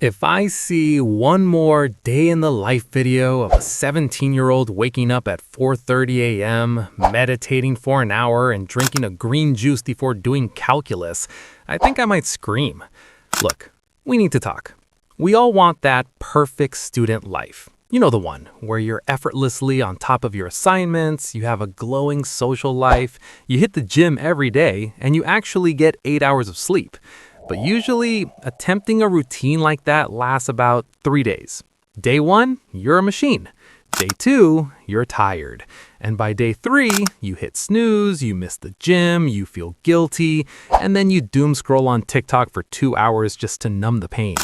If I see one more day in the life video of a 17-year-old waking up at 4:30 a.m., meditating for an hour, and drinking a green juice before doing calculus, I think I might scream. Look, we need to talk. We all want that perfect student life. You know the one, where you're effortlessly on top of your assignments, you have a glowing social life, you hit the gym every day, and you actually get 8 hours of sleep. But usually, attempting a routine like that lasts about 3 days. Day 1, you're a machine. Day 2, you're tired. And by day 3, you hit snooze, you miss the gym, you feel guilty, and then you doom scroll on TikTok for 2 hours just to numb the pain.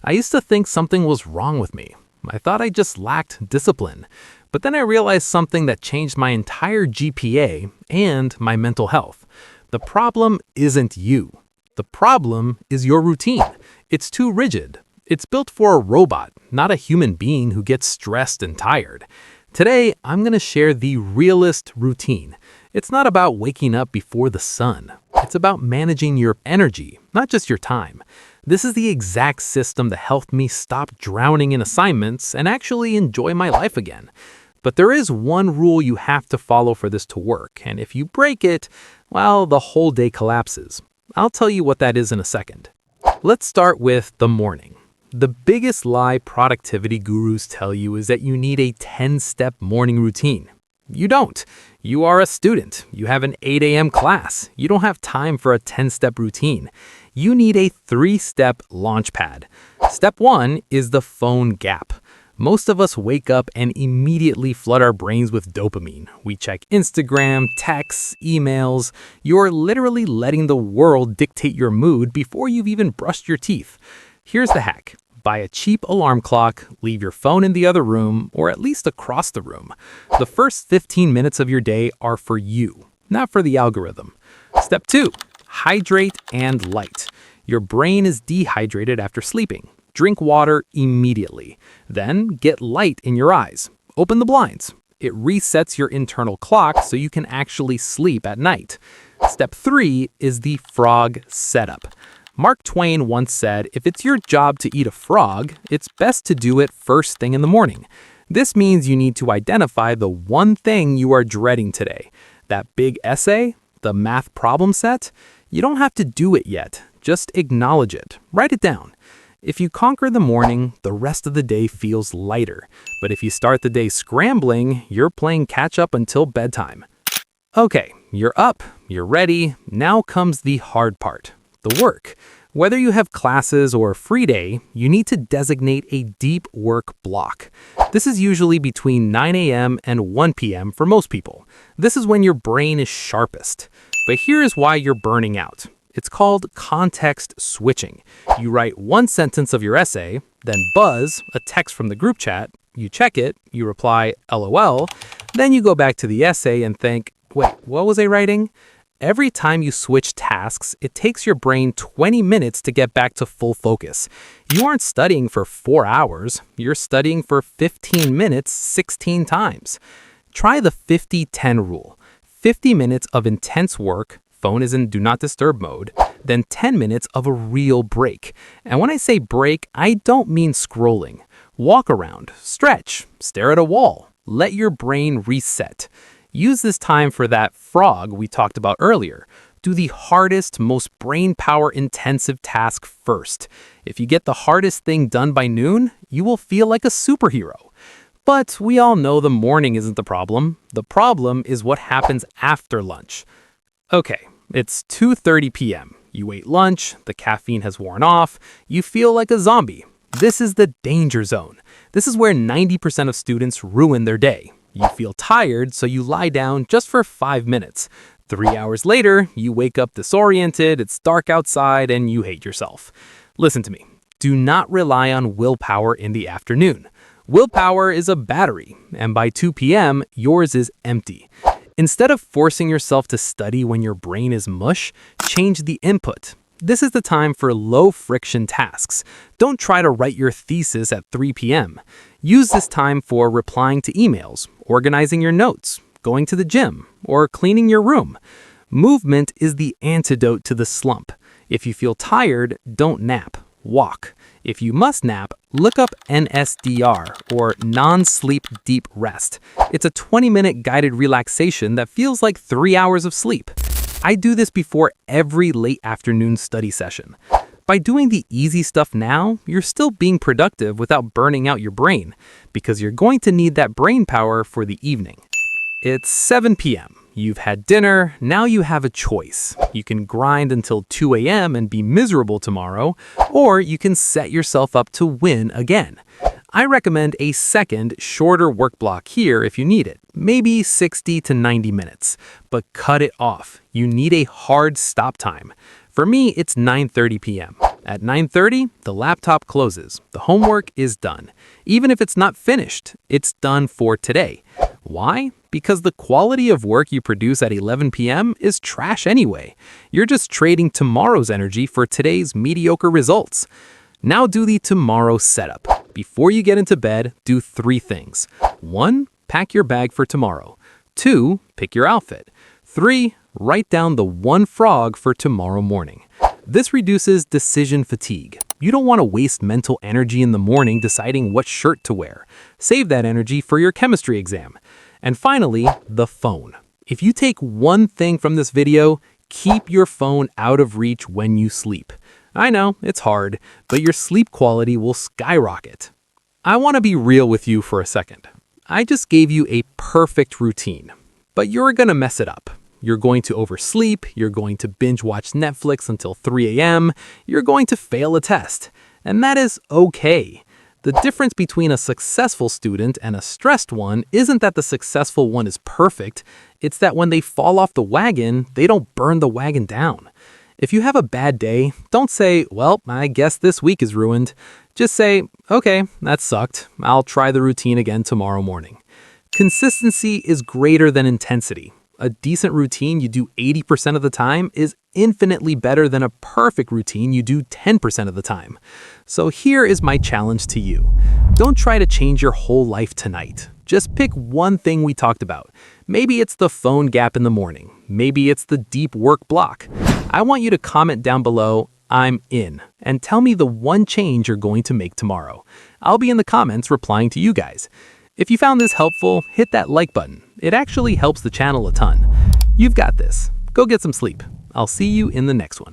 I used to think something was wrong with me. I thought I just lacked discipline. But then I realized something that changed my entire GPA and my mental health. The problem isn't you. The problem is your routine. It's too rigid. It's built for a robot, not a human being who gets stressed and tired. Today, I'm going to share the Realist Routine. It's not about waking up before the sun. It's about managing your energy, not just your time. This is the exact system that helped me stop drowning in assignments and actually enjoy my life again. But there is one rule you have to follow for this to work, and if you break it, well, the whole day collapses. I'll tell you what that is in a second. Let's start with the morning. The biggest lie productivity gurus tell you is that you need a 10-step morning routine. You don't. You are a student. You have an 8 a.m. class. You don't have time for a 10-step routine. You need a 3-step launch pad. Step 1 is the phone gap. Most of us wake up and immediately flood our brains with dopamine. We check Instagram, texts, emails. You're literally letting the world dictate your mood before you've even brushed your teeth. Here's the hack. Buy a cheap alarm clock, leave your phone in the other room, or at least across the room. The first 15 minutes of your day are for you, not for the algorithm. Step 2, hydrate and light. Your brain is dehydrated after sleeping. Drink water immediately. Then get light in your eyes. Open the blinds. It resets your internal clock so you can actually sleep at night. Step 3 is the frog setup. Mark Twain once said, if it's your job to eat a frog, it's best to do it first thing in the morning. This means you need to identify the one thing you are dreading today. That big essay? The math problem set? You don't have to do it yet. Just acknowledge it. Write it down. If you conquer the morning, the rest of the day feels lighter. But if you start the day scrambling, you're playing catch up until bedtime. Okay, you're up, you're ready. Now comes the hard part, the work. Whether you have classes or a free day, you need to designate a deep work block. This is usually between 9 a.m. and 1 p.m. for most people. This is when your brain is sharpest. But here is why you're burning out. It's called context switching. You write one sentence of your essay, then buzz, a text from the group chat, you check it, you reply, LOL, then you go back to the essay and think, wait, what was I writing? Every time you switch tasks, it takes your brain 20 minutes to get back to full focus. You aren't studying for 4 hours, you're studying for 15 minutes 16 times. Try the 50-10 rule. 50 minutes of intense work, phone is in do not disturb mode, then 10 minutes of a real break. And when I say break, I don't mean scrolling. Walk around, stretch, stare at a wall. Let your brain reset. Use this time for that frog we talked about earlier. Do the hardest, most brain power intensive task first. If you get the hardest thing done by noon, you will feel like a superhero. But we all know the morning isn't the problem. The problem is what happens after lunch. Okay, it's 2:30 p.m. You ate lunch, the caffeine has worn off, you feel like a zombie. This is the danger zone. This is where 90% of students ruin their day. You feel tired, so you lie down just for 5 minutes. 3 hours later, you wake up disoriented, it's dark outside, and you hate yourself. Listen to me. Do not rely on willpower in the afternoon. Willpower is a battery, and by 2 p.m., yours is empty. Instead of forcing yourself to study when your brain is mush, change the input. This is the time for low-friction tasks. Don't try to write your thesis at 3 p.m. Use this time for replying to emails, organizing your notes, going to the gym, or cleaning your room. Movement is the antidote to the slump. If you feel tired, don't nap. walk. If you must nap, look up NSDR, or non-sleep deep rest. It's a 20-minute guided relaxation that feels like 3 hours of sleep. I do this before every late afternoon study session. By doing the easy stuff now, you're still being productive without burning out your brain, because you're going to need that brain power for the evening. It's 7 p.m. You've had dinner, now you have a choice. You can grind until 2 a.m. and be miserable tomorrow, or you can set yourself up to win again. I recommend a second, shorter work block here if you need it, maybe 60 to 90 minutes, but cut it off. You need a hard stop time. For me, it's 9:30 p.m. At 9:30, the laptop closes. The homework is done. Even if it's not finished, it's done for today. Why? Because the quality of work you produce at 11 p.m. is trash anyway. You're just trading tomorrow's energy for today's mediocre results. Now do the tomorrow setup. Before you get into bed, do 3 things. 1. Pack your bag for tomorrow. 2. Pick your outfit. 3. Write down the 1 frog for tomorrow morning. This reduces decision fatigue. You don't want to waste mental energy in the morning deciding what shirt to wear. Save that energy for your chemistry exam. And finally, the phone. If you take one thing from this video, keep your phone out of reach when you sleep. I know, it's hard, but your sleep quality will skyrocket. I want to be real with you for a second. I just gave you a perfect routine, but you're going to mess it up. You're going to oversleep, you're going to binge watch Netflix until 3 a.m., you're going to fail a test, and that is okay. The difference between a successful student and a stressed one isn't that the successful one is perfect, it's that when they fall off the wagon, they don't burn the wagon down. If you have a bad day, don't say, well, I guess this week is ruined. Just say, okay, that sucked. I'll try the routine again tomorrow morning. Consistency is greater than intensity. A decent routine you do 80% of the time is infinitely better than a perfect routine you do 10% of the time. So here is my challenge to you. Don't try to change your whole life tonight. Just pick one thing we talked about. Maybe it's the phone gap in the morning. Maybe it's the deep work block. I want you to comment down below, I'm in, and tell me the one change you're going to make tomorrow. I'll be in the comments replying to you guys. If you found this helpful, hit that like button. It actually helps the channel a ton. You've got this. Go get some sleep. I'll see you in the next one.